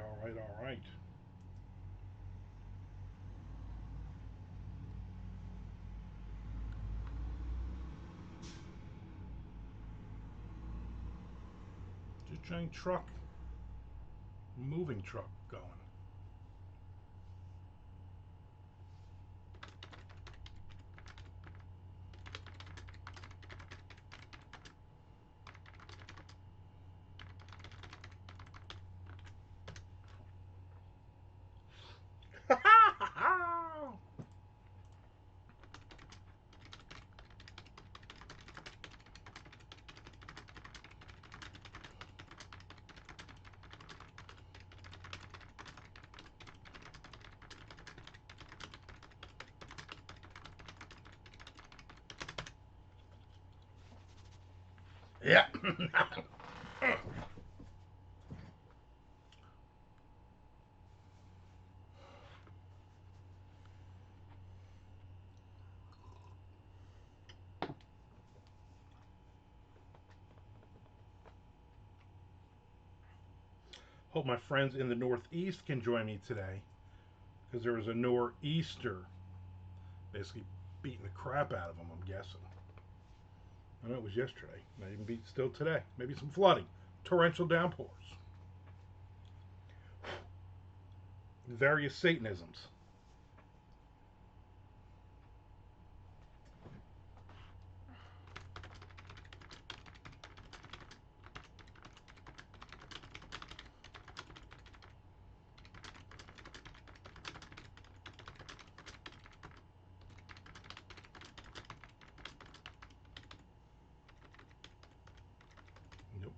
all right, all right. Just giant truck, moving truck going. Yeah. Hope my friends in the Northeast can join me today because there was a nor'easter basically beating the crap out of them, I'm guessing. I know it was yesterday. Maybe still today. Maybe some flooding, torrential downpours, various Satanisms. Nope.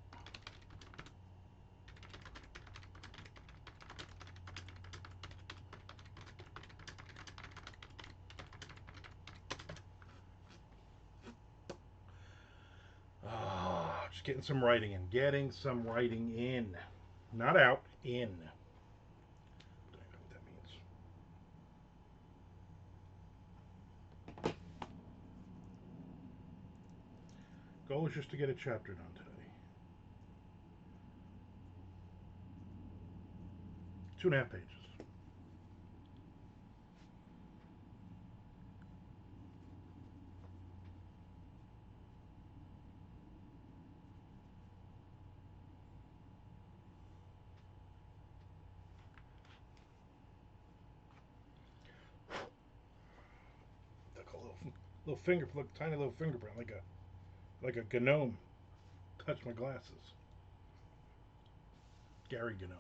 Ah, just getting some writing in. Getting some writing in. Not out, in. Don't know what that means. Goal is just to get a chapter done today. 2.5 pages. Took a little finger, look, tiny little fingerprint, like a gnome. Touched my glasses. Gary Gnome.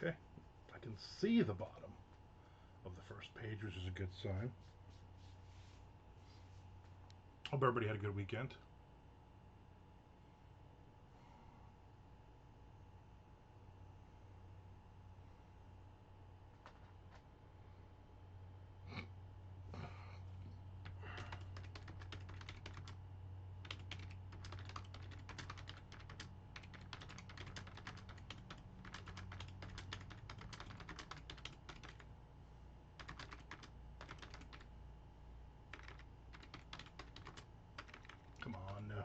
Okay, I can see the bottom of the first page, which is a good sign. Hope everybody had a good weekend. Come on.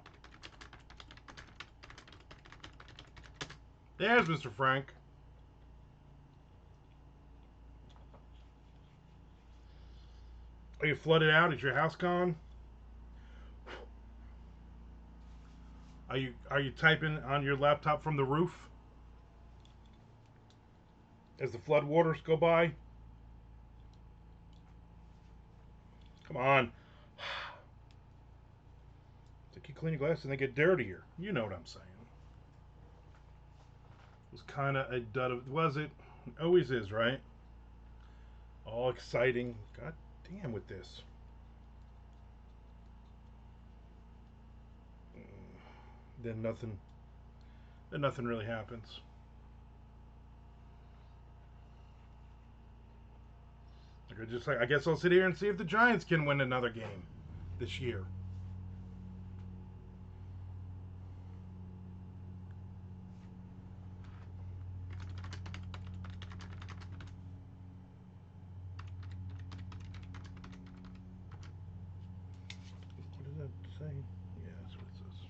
There's Mr. Frank. Are you flooded out? Is your house gone? Are you typing on your laptop from the roof? as the flood waters go by. Come on. It's like you clean your glasses and they get dirtier. You know what I'm saying. It was kind of a dud of, was it? It always is, right? All exciting. God damn with this. Then nothing. Then nothing really happens. Like I guess I'll sit here and see if the Giants can win another game this year. What does that say? Yeah, that's what it says.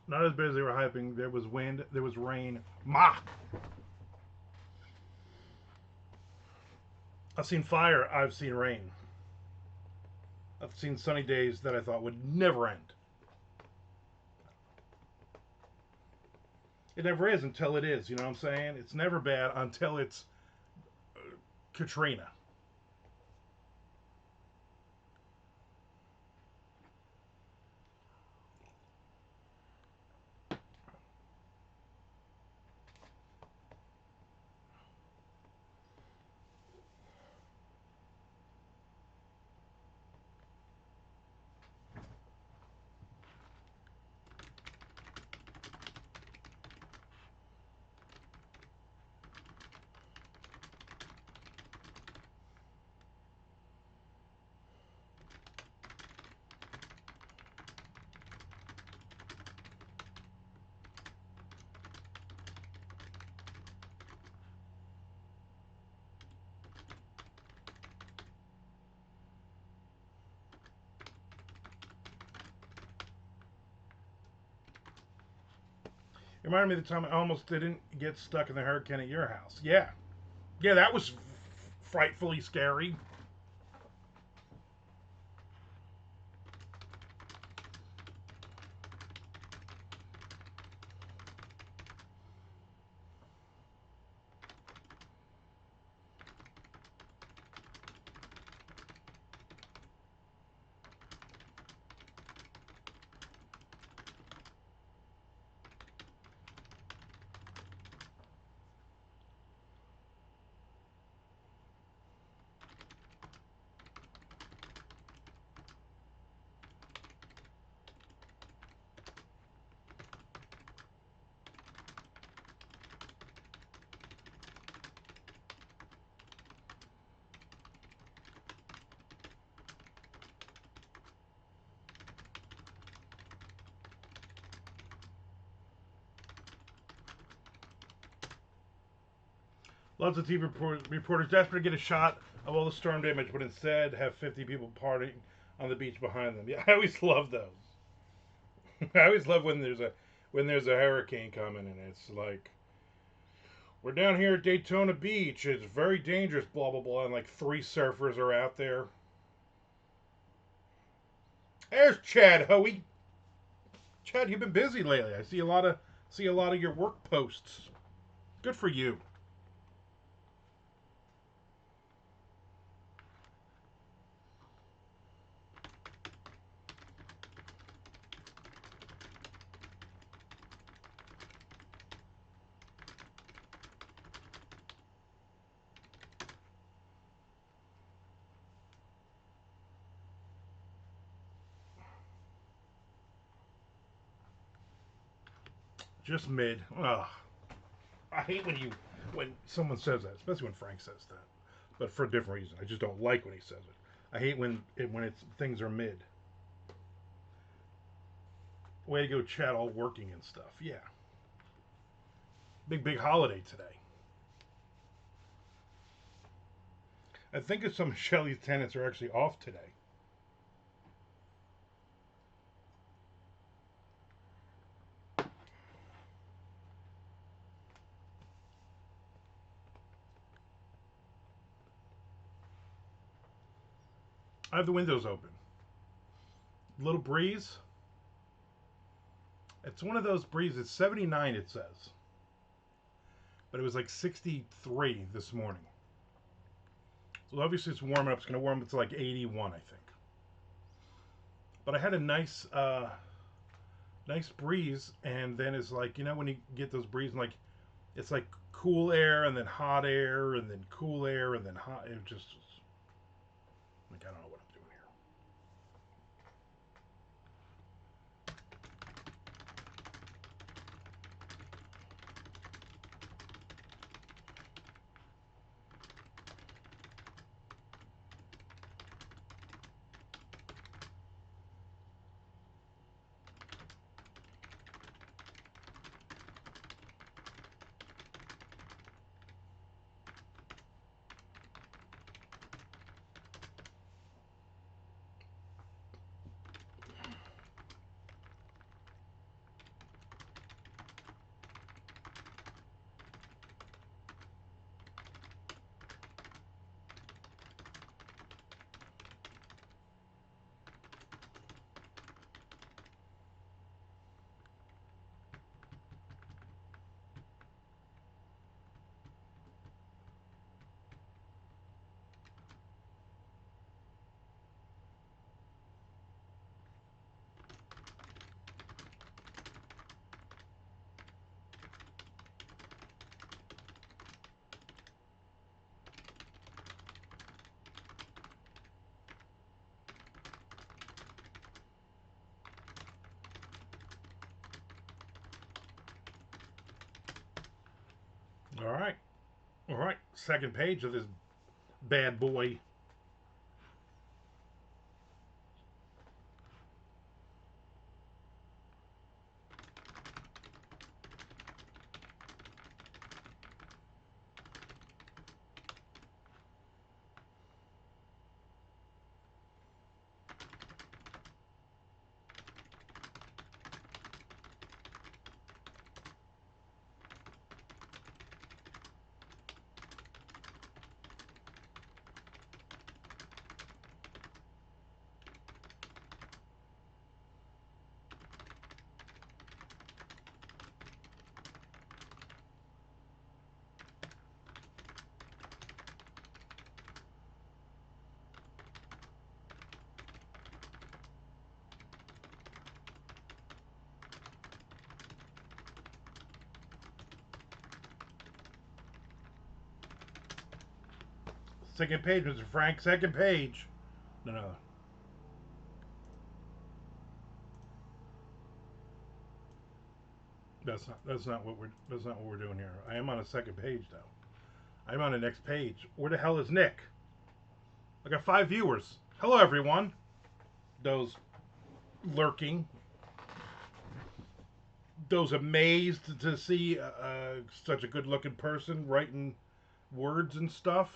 Not as bad as they were hyping. There was wind. There was rain. Ma! I've seen fire. I've seen rain. I've seen sunny days that I thought would never end. It never is until it is. You know what I'm saying? It's never bad until it's Katrina. It reminded me of the time I almost didn't get stuck in the hurricane at your house. Yeah. Yeah, that was frightfully scary. Lots of TV reporters desperate to get a shot of all the storm damage, but instead have 50 people partying on the beach behind them. Yeah, I always love those. I always love when there's a hurricane coming and it's like we're down here at Daytona Beach. It's very dangerous. Blah blah blah. And like three surfers are out there. There's Chad Hoey. Chad, you've been busy lately. I see a lot of your work posts. Good for you. Just mid. Ugh. I hate when someone says that, especially when Frank says that. But for a different reason. I just don't like when he says it. I hate when it's things are mid. Way to go, Chad, all working and stuff. Yeah. Big holiday today. I think some of Shelly's tenants are actually off today. I have the windows open. Little breeze. It's one of those breezes. 79 it says. But it was like 63 this morning. So obviously it's warming up. It's going to warm up to like 81, I think. But I had a nice breeze, and then it's like, you know, when you get those breezes, like it's like cool air and then hot air and then cool air and then hot. It just like, I don't know what I'm doing here. All right. All right. Second page of this bad boy. Second page, Mr. Frank. Second page. No, no. That's not what we're doing here. I am on a second page though. I'm on the next page. Where the hell is Nick? I got 5 viewers. Hello everyone. Those lurking. Those amazed to see such a good looking person writing words and stuff.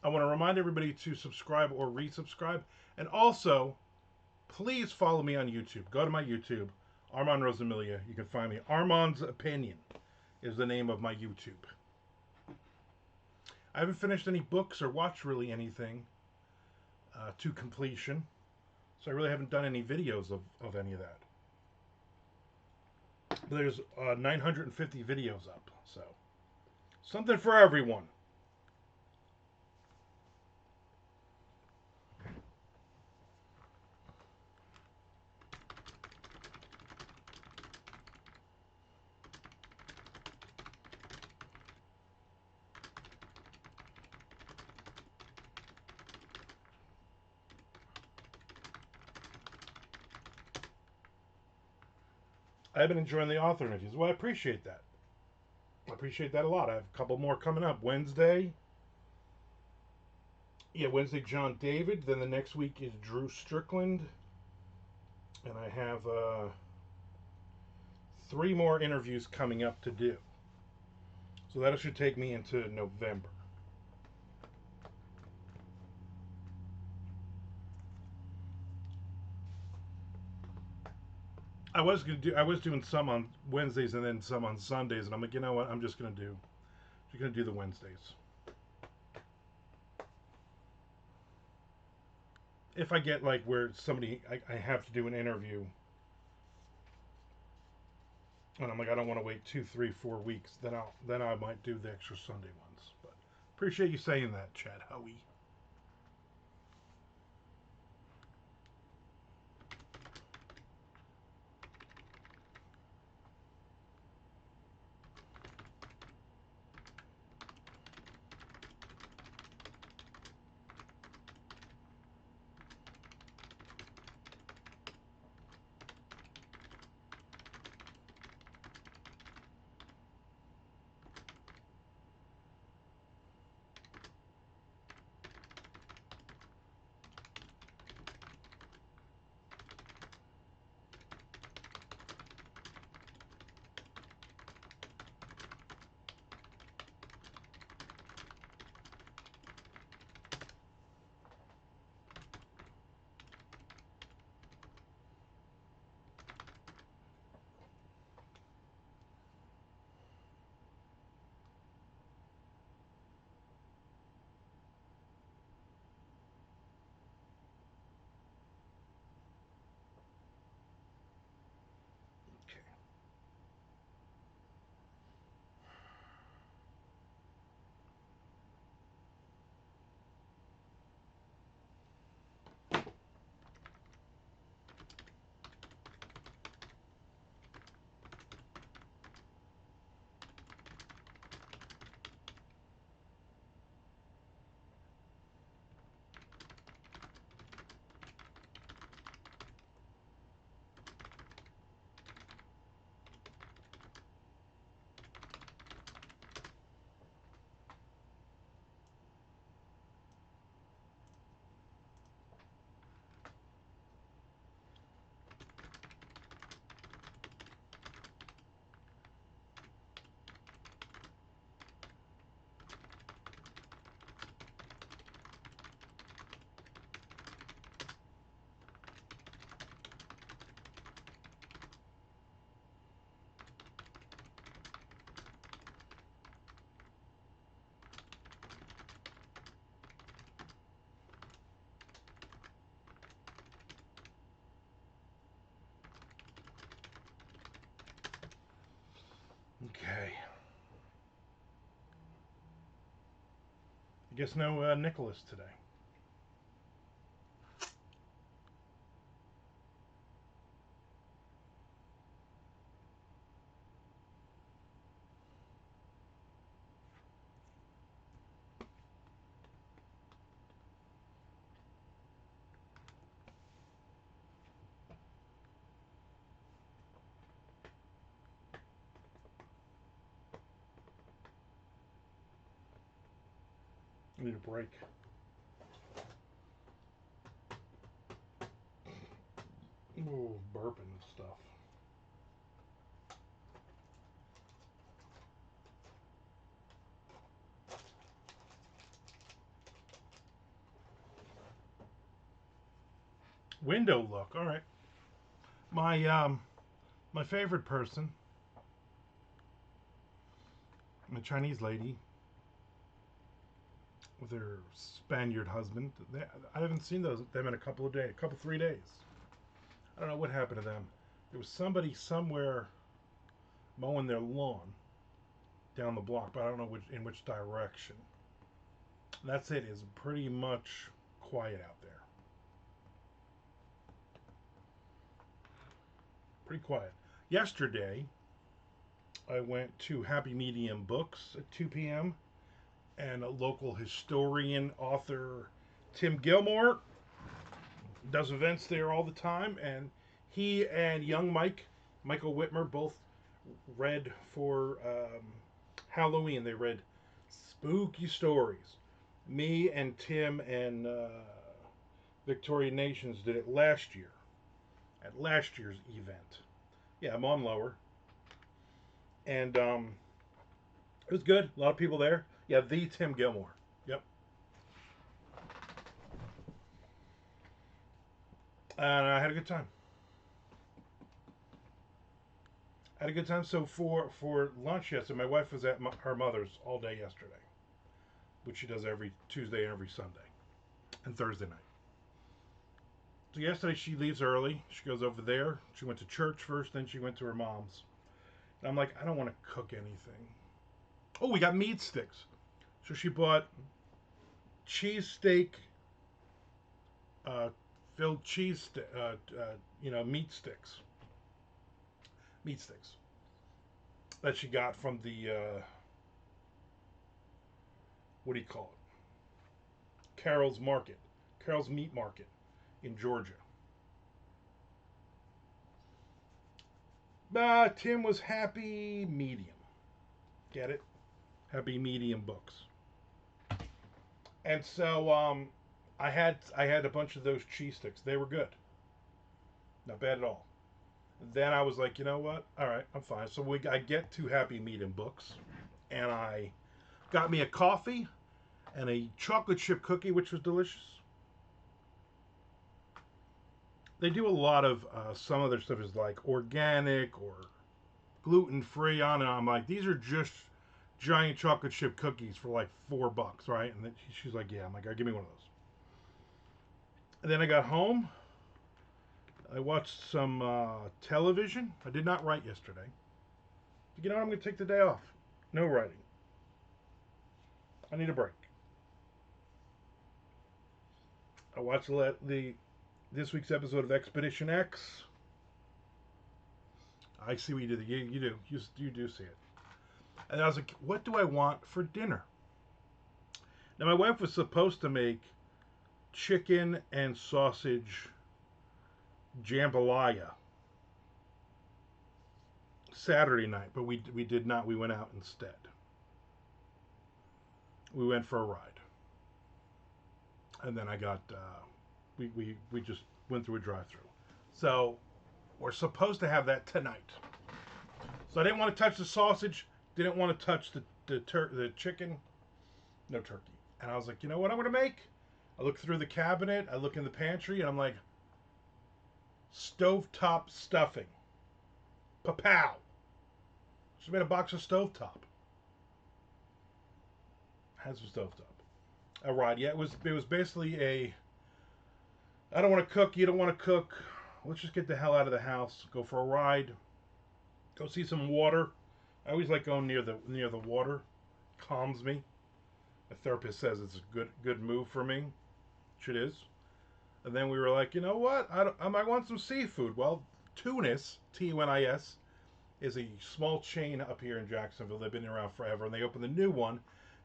I want to remind everybody to subscribe or resubscribe. And also, please follow me on YouTube. Go to my YouTube, Armand Rosamilia. You can find me. Armand's Opinion is the name of my YouTube. I haven't finished any books or watched really anything to completion. So I really haven't done any videos of any of that. There's 950 videos up. So something for everyone. I've been enjoying the author interviews. Well, I appreciate that. I appreciate that a lot. I have a couple more coming up. Wednesday, Wednesday, John David. Then the next week is Drew Strickland. And I have 3 more interviews coming up to do. So that should take me into November. I was doing some on Wednesdays and then some on Sundays, and I'm like, you know what? I'm just gonna do the Wednesdays. If I get like where I have to do an interview, and I'm like, I don't want to wait 2, 3, 4 weeks, then I might do the extra Sunday ones. But appreciate you saying that, Chad Howie. Okay. Okay. I guess no Nicholas today. I need a break. Ooh, burping and stuff. Window look. All right. My favorite person, my Chinese lady with her Spaniard husband. I haven't seen them in a couple of days, 3 days. I don't know what happened to them. There was somebody somewhere mowing their lawn down the block, but I don't know in which direction. That's it. It's pretty much quiet out there. Pretty quiet. Yesterday, I went to Happy Medium Books at 2 p.m. and a local historian, author, Tim Gilmore, does events there all the time, and he and young Mike Michael Whitmer both read for Halloween. They read spooky stories. Me and Tim and Victoria Nations did it last year at last year's event. Yeah, I'm on lower, and it was good. A lot of people there. Yeah, the Tim Gilmore. Yep, and I had a good time. I had a good time. So for lunch yesterday, my wife was at her mother's all day yesterday, which she does every Tuesday and every Sunday and Thursday night. So yesterday she leaves early. She goes over there. She went to church first, then she went to her mom's. And I'm like, I don't want to cook anything. Oh, we got meat sticks. So she bought cheesesteak, uh, filled cheese, meat sticks, meat sticks that she got from the what do you call it? Carol's Market, Carol's Meat Market in Georgia. Tim was happy medium. Get it? Happy medium books. And so I had a bunch of those cheese sticks. They were good, not bad at all. Then I was like, you know what? All right, I'm fine. So I get to Happy Medium books, and I got me a coffee and a chocolate chip cookie, which was delicious. They do a lot of some of their stuff is like organic or gluten free on it. I'm like, these are just giant chocolate chip cookies for like $4, right? And then she's like, yeah. I'm like, all right, give me one of those. And then I got home. I watched some television. I did not write yesterday. You know what? I'm going to take the day off. No writing. I need a break. I watched the this week's episode of Expedition X. I see what you did. You do. You do see it. And I was like, what do I want for dinner? Now, my wife was supposed to make chicken and sausage jambalaya Saturday night, but we did not. We went out instead. We went for a ride, and then I got we just went through a drive-through. So we're supposed to have that tonight. So I didn't want to touch the sausage. Didn't want to touch the chicken. No turkey. And I was like, you know what I'm gonna make? I look through the cabinet. I look in the pantry, and I'm like, stovetop stuffing. Papow. She made a box of stovetop. Had some stovetop. A ride. Yeah, it was basically a. I don't want to cook. You don't want to cook. Let's just get the hell out of the house. Go for a ride. Go see some water. I always like going near the water. Calms me. A therapist says it's a good move for me, which it is. And then we were like, you know what? I might want some seafood. Well, Tunis, Tunis, is a small chain up here in Jacksonville. They've been around forever, and they opened the new one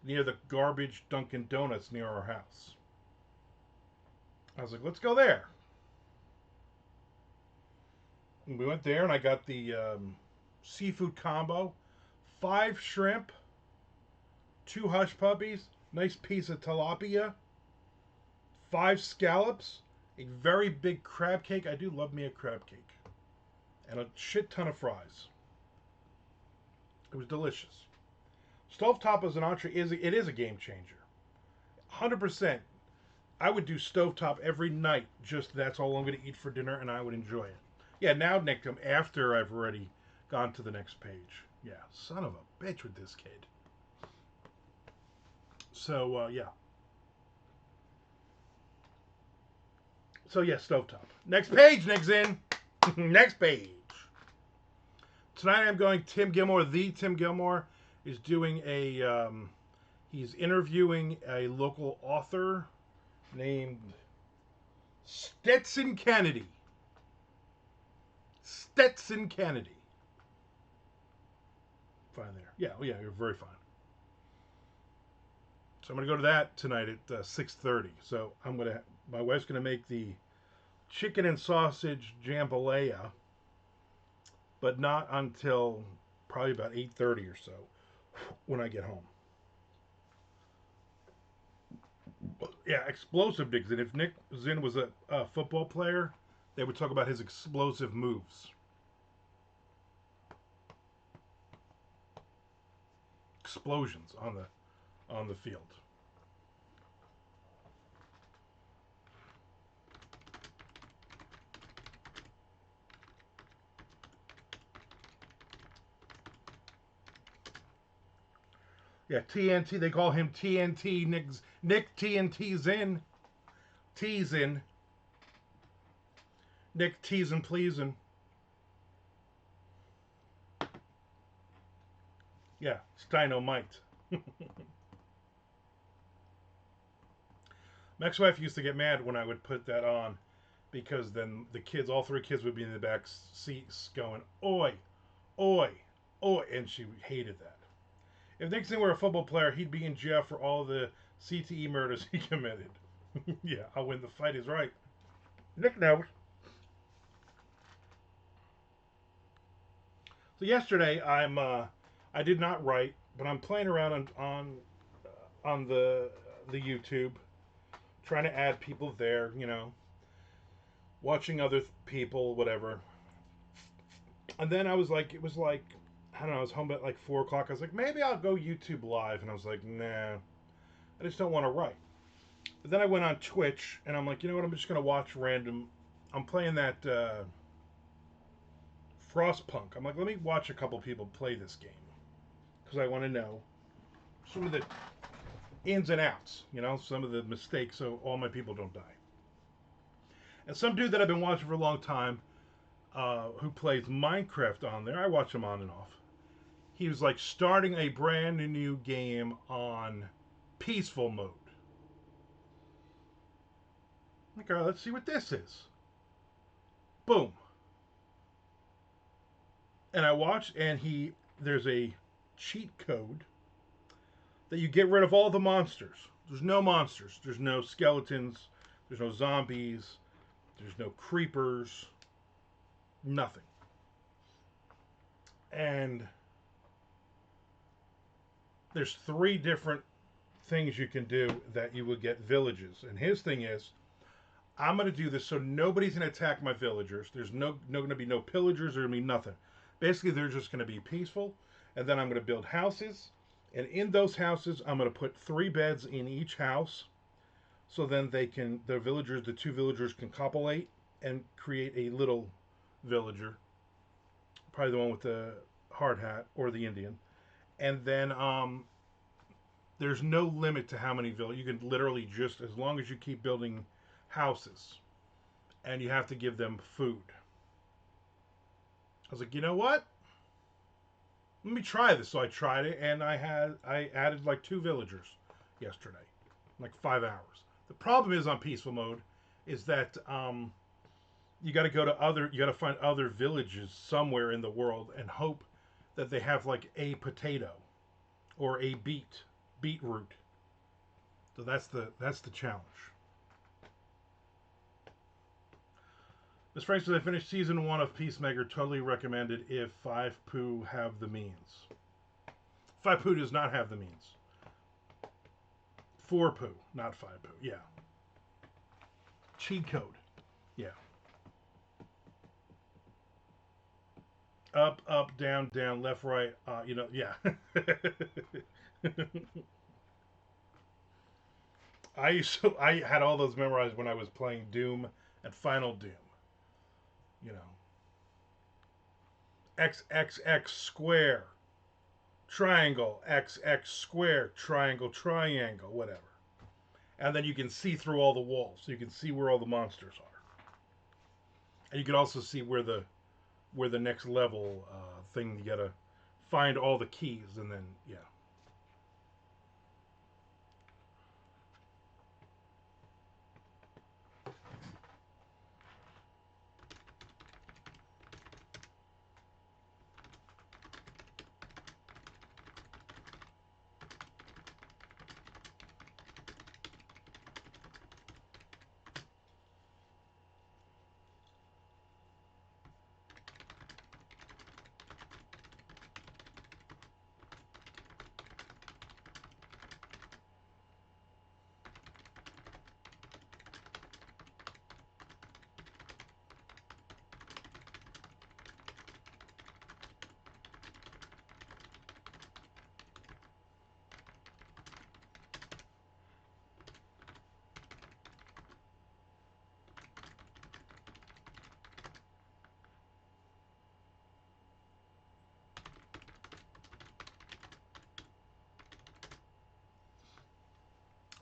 near the garbage Dunkin' Donuts near our house. I was like, let's go there. And we went there, and I got the seafood combo: 5 shrimp, 2 hush puppies, nice piece of tilapia, 5 scallops, a very big crab cake. I do love me a crab cake, and a shit ton of fries. It was delicious. Stovetop as an entree is a game changer. 100%. I would do stovetop every night. Just that's all I'm going to eat for dinner, and I would enjoy it. Yeah, now Nick, after I've already gone to the next page. Yeah, son of a bitch with this kid. So yeah. So yeah, stovetop. Next page, Nick's in. Next page. Tonight I'm going Tim Gilmore. The Tim Gilmore is doing he's interviewing a local author named Stetson Kennedy. Stetson Kennedy. Fine there. Yeah, oh yeah, you're very fine. So I'm gonna go to that tonight at 6:30. So my wife's gonna make the chicken and sausage jambalaya. but not until probably about 8:30 or so when I get home. Yeah, explosive digs. And if Nick Zinn was a football player, they would talk about his explosive moves. Explosions on the field. Yeah, TNT. They call him TNT. Nick TNT Zinn. Teasing. Nick teasing pleasing. Yeah, Steinomite. My ex-wife used to get mad when I would put that on because then the kids, all three kids, would be in the back seats going, "Oi, oi, oi," and she hated that. If Nixon were a football player, he'd be in jail for all the CTE murders he committed. Yeah, I'll win the fight is right. Nick knows. So yesterday, I did not write, but I'm playing around on the YouTube, trying to add people there. Watching other people, whatever. And then I was like, it was like, I don't know, I was home at like 4 o'clock. I was like, maybe I'll go YouTube live, and I was like, nah, I just don't want to write. But then I went on Twitch, and I'm like, you know what? I'm just gonna watch random. I'm playing that Frostpunk. I'm like, let me watch a couple people play this game because I want to know some of the ins and outs. Some of the mistakes, so all my people don't die. And some dude that I've been watching for a long time, who plays Minecraft on there. I watch him on and off. He was like starting a brand new game on peaceful mode. Like, all right, let's see what this is. Boom. And I watched, and there's a cheat code that you get rid of all the monsters. There's no monsters. There's no skeletons. There's no zombies. There's no creepers. Nothing. And there's 3 different things you can do that you will get villages. And his thing is, I'm going to do this so nobody's going to attack my villagers. There's no going to be no pillagers. There's going to be nothing. Basically, they're just going to be peaceful. And then I'm going to build houses. And in those houses, I'm going to put 3 beds in each house. So then the 2 villagers can copulate and create a little villager. Probably the one with the hard hat or the Indian. And then there's no limit to how many villagers. You can literally just, as long as you keep building houses, and you have to give them food. I was like, you know what? Let me try this. So I tried it, and I added like 2 villagers yesterday, like 5 hours. The problem is on peaceful mode is that you got to find other villages somewhere in the world and hope that they have like a potato or a beetroot. So that's the challenge. Miss Frank says I finished season 1 of Peacemaker. Totally recommended if Five Poo have the means. Five Poo does not have the means. 4 Poo, not 5 Poo. Yeah. Cheat code. Yeah. Up, up, down, down, left, right. Yeah. I had all those memorized when I was playing Doom and Final Doom. You know, X X X square, triangle, X X square, triangle, triangle, whatever. And then you can see through all the walls, so you can see where all the monsters are, and you can also see where the next level thing. You gotta find all the keys, and then yeah.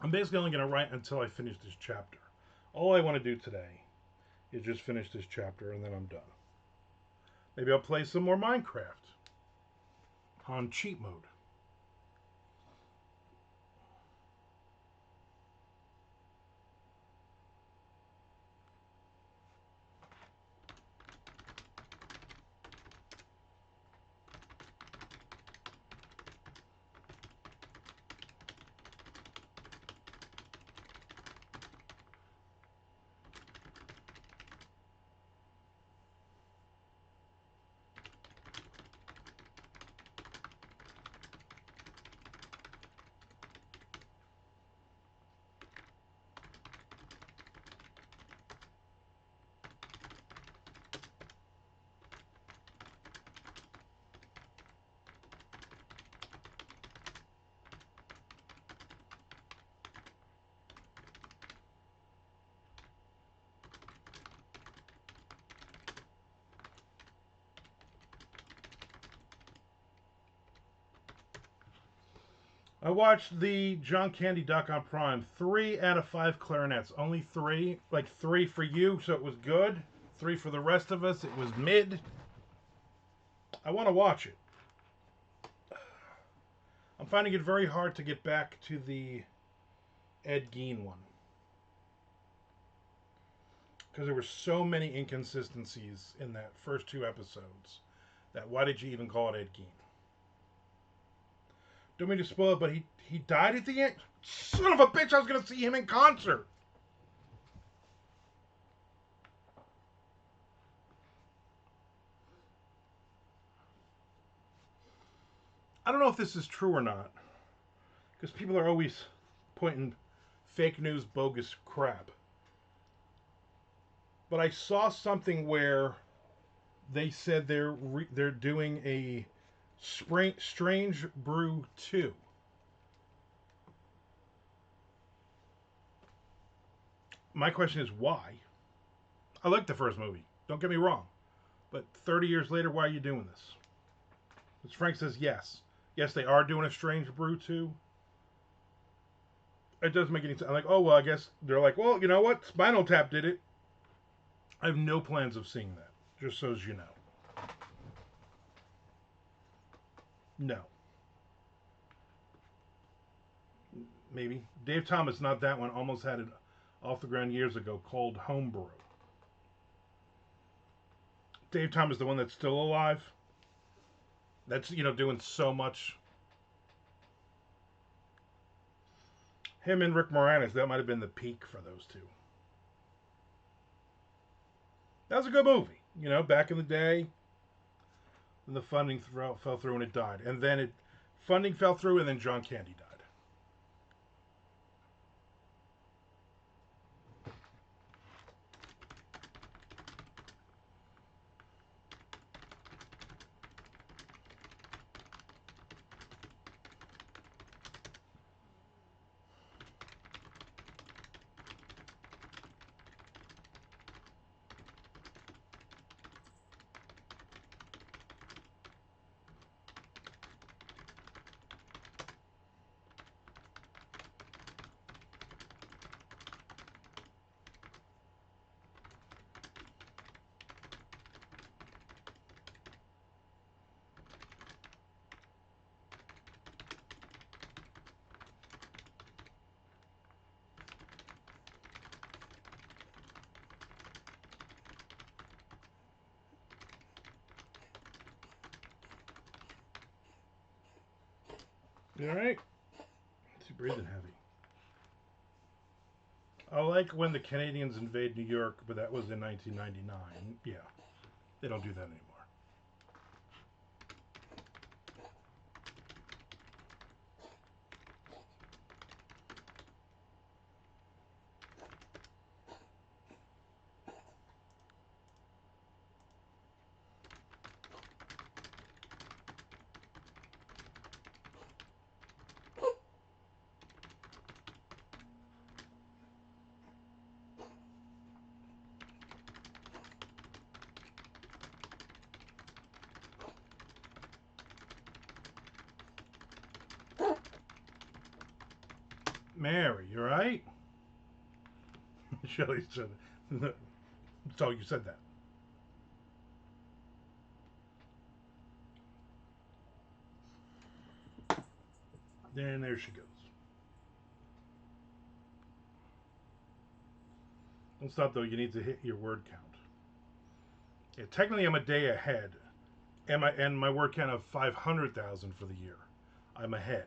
I'm basically only going to write until I finish this chapter. All I want to do today is just finish this chapter and then I'm done. Maybe I'll play some more Minecraft on cheat mode. I watched the John Candy doc on Prime. 3 out of 5 clarinets. Only 3. Like 3 for you, so it was good. 3 for the rest of us, it was mid. I want to watch it. I'm finding it very hard to get back to the Ed Gein one. Because there were so many inconsistencies in that first 2 episodes that why did you even call it Ed Gein? Don't mean to spoil it, but he died at the end? Son of a bitch, I was going to see him in concert. I don't know if this is true or not. Because people are always pointing fake news, bogus crap. But I saw something where they said they're doing a Strange Brew 2. My question is why? I like the first movie. Don't get me wrong. But 30 years later, why are you doing this? As Frank says, yes. Yes, they are doing a Strange Brew 2. It doesn't make any sense. I'm like, oh, well, I guess they're like, well, you know what? Spinal Tap did it. I have no plans of seeing that, just so as you know. No. Maybe. Dave Thomas, not that one, almost had it off the ground years ago called Homebrew. Dave Thomas, the one that's still alive, that's, doing so much. Him and Rick Moranis, that might have been the peak for those two. That was a good movie. Back in the day, when the funding fell through and it died. And then funding fell through and then John Candy died. You alright? He's breathing heavy. I like when the Canadians invade New York, but that was in 1999. Yeah, they don't do that anymore. Mary, you right? Shelly said, so you said that. And there she goes. Don't stop though. You need to hit your word count. Yeah, technically, I'm a day ahead, and my word count of 500,000 for the year. I'm ahead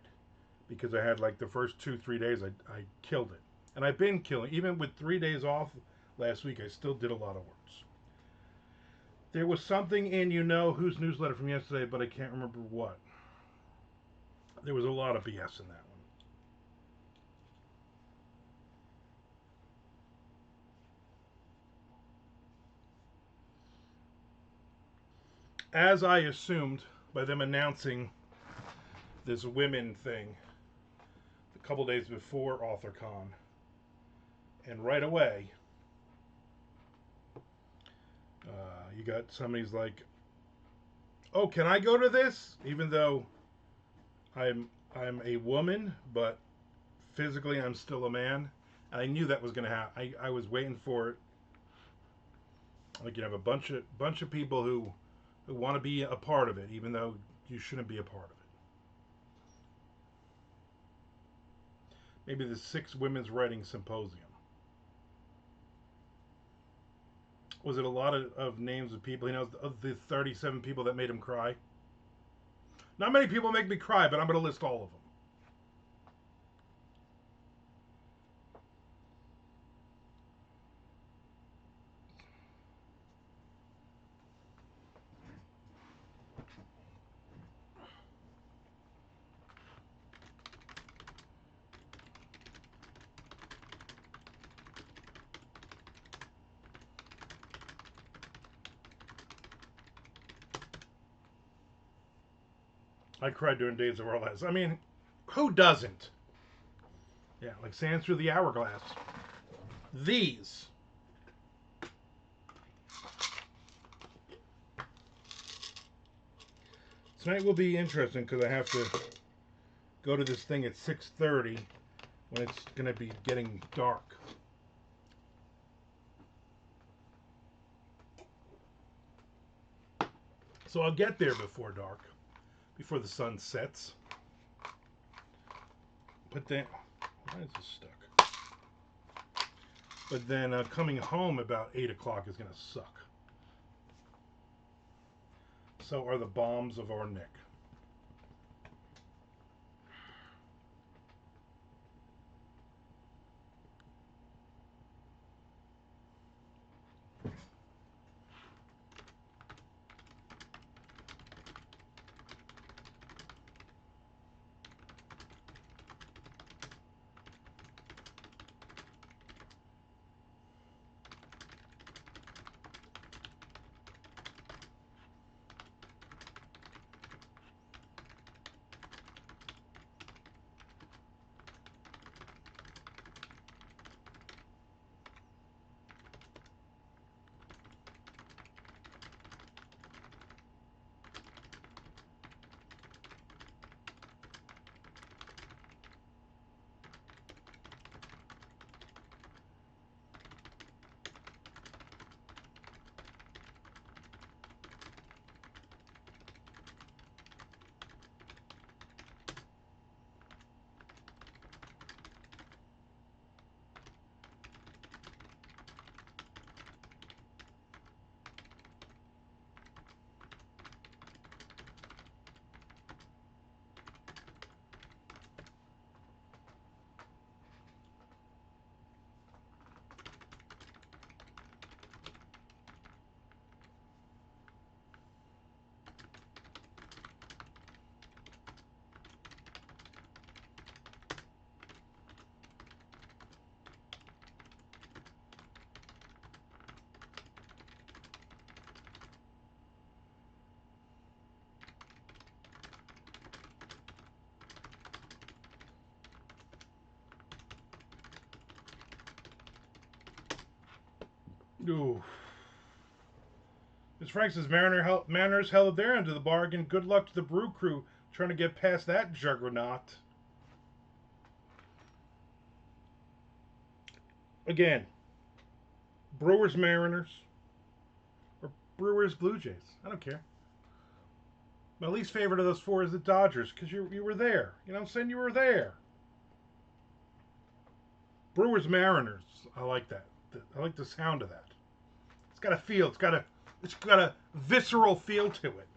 because I had like the first 2 3 days I killed it, and I've been killing. Even with 3 days off last week, I still did a lot of words. There was something in whose newsletter from yesterday, but I can't remember what. There was a lot of BS in that one. As I assumed by them announcing this women thing a couple days before AuthorCon, and right away, you got somebody's like, "Oh, can I go to this?" Even though I'm a woman, but physically I'm still a man. And I knew that was going to happen. I was waiting for it. Like you have a bunch of people who want to be a part of it, even though you shouldn't be a part of it. Maybe the Six Women's Writing Symposium. Was it a lot of names of people? Of the 37 people that made him cry. Not many people make me cry, but I'm going to list all of them. I cried during Days of Our Lives. I mean, who doesn't? Yeah, like Sands Through the Hourglass. These. Tonight will be interesting because I have to go to this thing at 6:30 when it's going to be getting dark. So I'll get there before dark, before the sun sets. But then, why is this stuck? But then coming home about 8 o'clock is going to suck. So are the bombs of our Nick. Ooh. Miss Frank says Mariners held their end of the bargain. Good luck to the Brew Crew trying to get past that juggernaut. Again, Brewers Mariners or Brewers Blue Jays. I don't care. My least favorite of those four is the Dodgers because you were there. You know what I'm saying? You were there. Brewers Mariners. I like that. I like the sound of that. It's got a feel. It's got a visceral feel to it.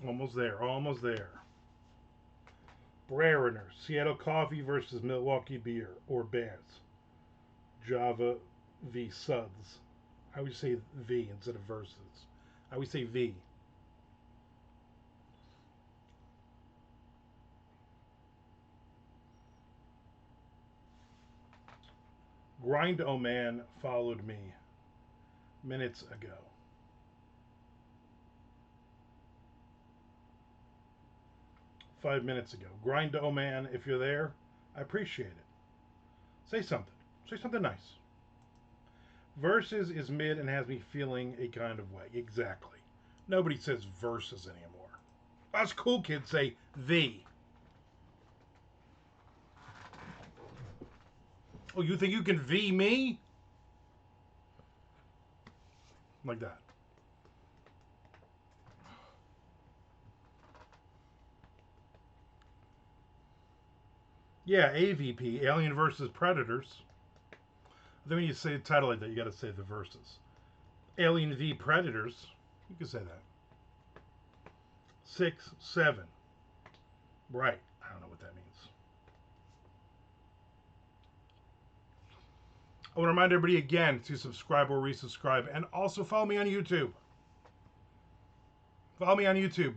Almost there. Almost there. Mariners. Seattle Coffee versus Milwaukee Beer or Bears. Java v Suds. I would say V instead of versus. I would say V. Grind O Man followed me minutes ago. 5 minutes ago. Grind O Man, if you're there, I appreciate it. Say something. Say something nice. Versus is mid and has me feeling a kind of way. Exactly. Nobody says versus anymore. Us cool kids say the. Oh, you think you can V me? Like that. Yeah, AVP, Alien versus Predators. Then when you say a title like that, you got to say the versus. Alien v Predators. You can say that. 6, 7. Right. I don't know what that means. I want to remind everybody again to subscribe or resubscribe and also follow me on YouTube. Follow me on YouTube.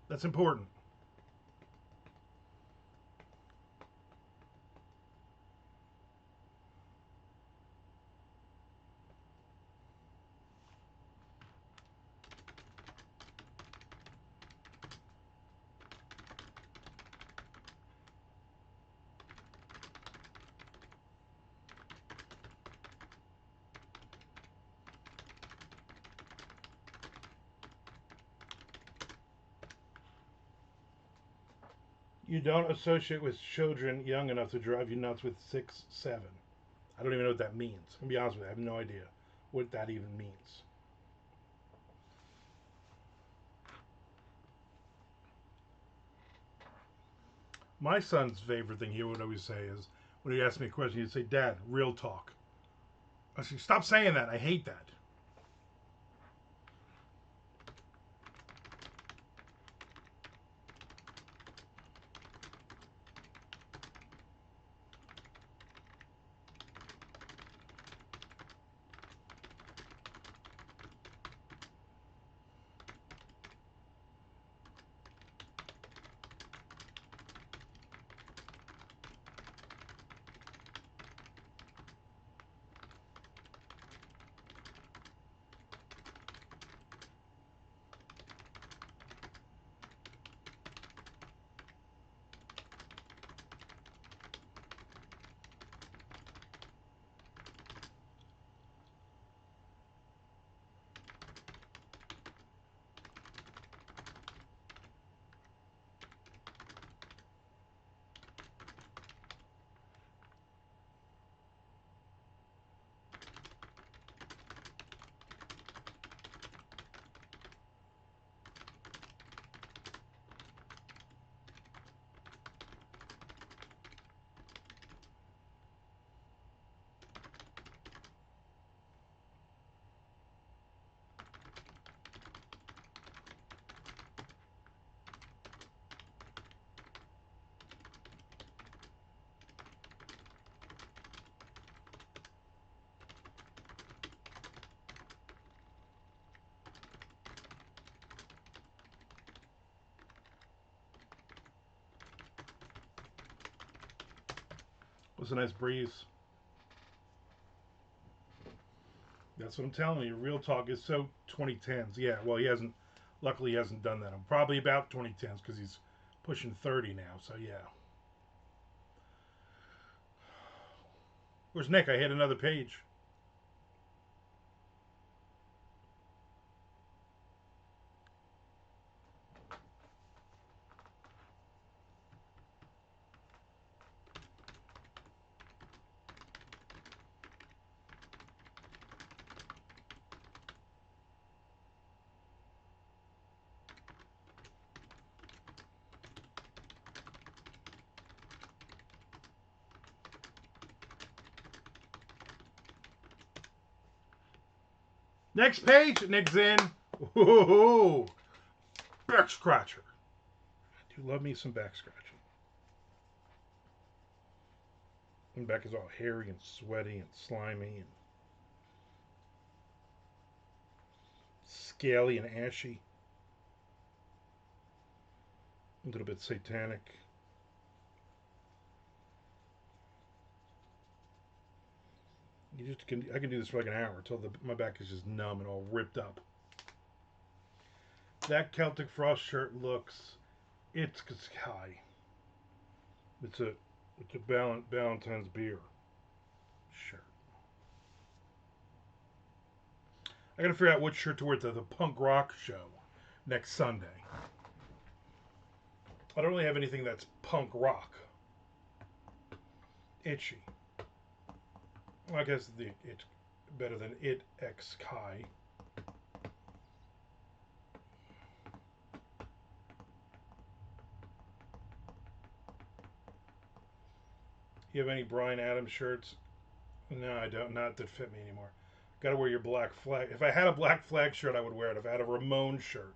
That's important. You don't associate with children young enough to drive you nuts with 6, 7. I don't even know what that means. I'm going to be honest with you. I have no idea what that even means. My son's favorite thing he would always say is when he asks me a question, he'd say, Dad, real talk. I say, stop saying that. I hate that. was a nice breeze. That's what I'm telling you. Real talk is so 2010s. Yeah, well, luckily he hasn't done that. I'm probably about 2010s because he's pushing 30 now. So yeah. Where's Nick? I hit another page. Next page, Nick's in. Ooh, back scratcher. I do love me some back scratching. And back is all hairy and sweaty and slimy and scaly and ashy. A little bit satanic. I can do this for like an hour until my back is just numb and all ripped up. That Celtic Frost shirt looks, it's high. It's a Valentine's beer shirt. I gotta figure out what shirt to wear to the punk rock show next Sunday. I don't really have anything that's punk rock. Itchy. Well, I guess it's better than It X Kai. You have any Bryan Adams shirts? No, I don't. Not that fit me anymore. Got to wear your Black Flag. If I had a Black Flag shirt, I would wear it. If I had a Ramon shirt,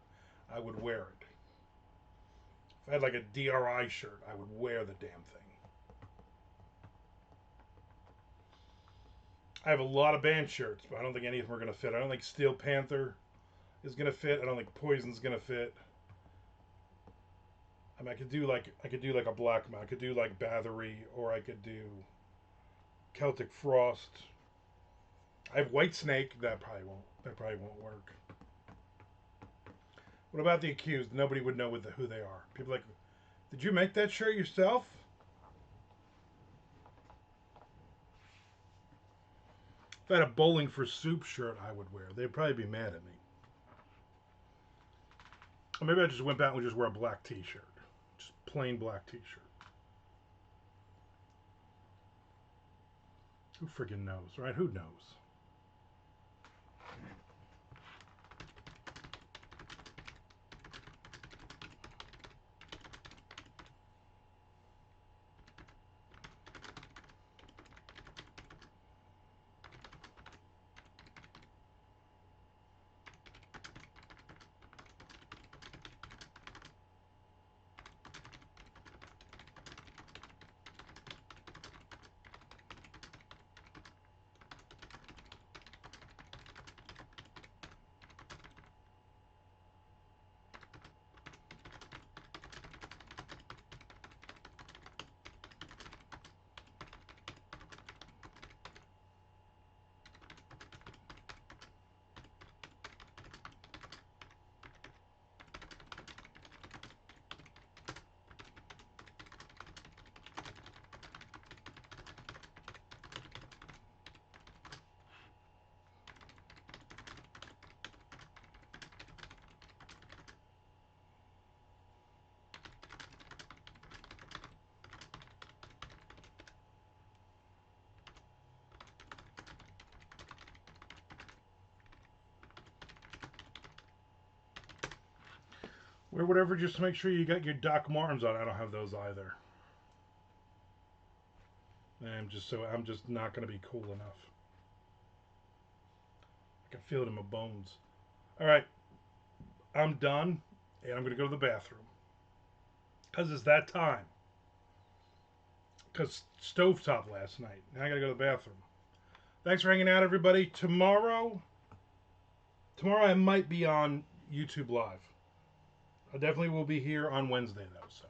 I would wear it. If I had like a DRI shirt, I would wear the damn thing. I have a lot of band shirts, but I don't think any of them are going to fit. I don't think Steel Panther is going to fit. I don't think Poison's going to fit. I mean, I could do like a Black Man. I could do like Bathory, or I could do Celtic Frost. I have Whitesnake. That probably won't work. What about the Accused? Nobody would know who they are. People like, did you make that shirt yourself? If I had a Bowling for Soup shirt, I would wear. They'd probably be mad at me. Or maybe I just went out and just wear a black T-shirt, just plain black T-shirt. Who friggin' knows, right? Who knows? Wear whatever, just to make sure you got your Doc Martens on. I don't have those either. I'm just not going to be cool enough. I can feel it in my bones. All right, I'm done, and I'm going to go to the bathroom. Because it's that time. Because stovetop last night. Now I got to go to the bathroom. Thanks for hanging out, everybody. Tomorrow I might be on YouTube Live. I definitely will be here on Wednesday, though, so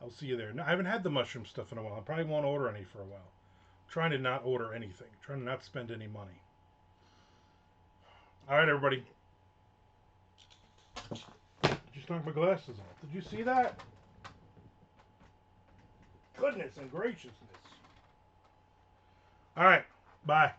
I'll see you there. Now, I haven't had the mushroom stuff in a while. I probably won't order any for a while. Trying to not order anything. Trying to not spend any money. All right, everybody. Just knocked my glasses off. Did you see that? Goodness and graciousness. All right. Bye.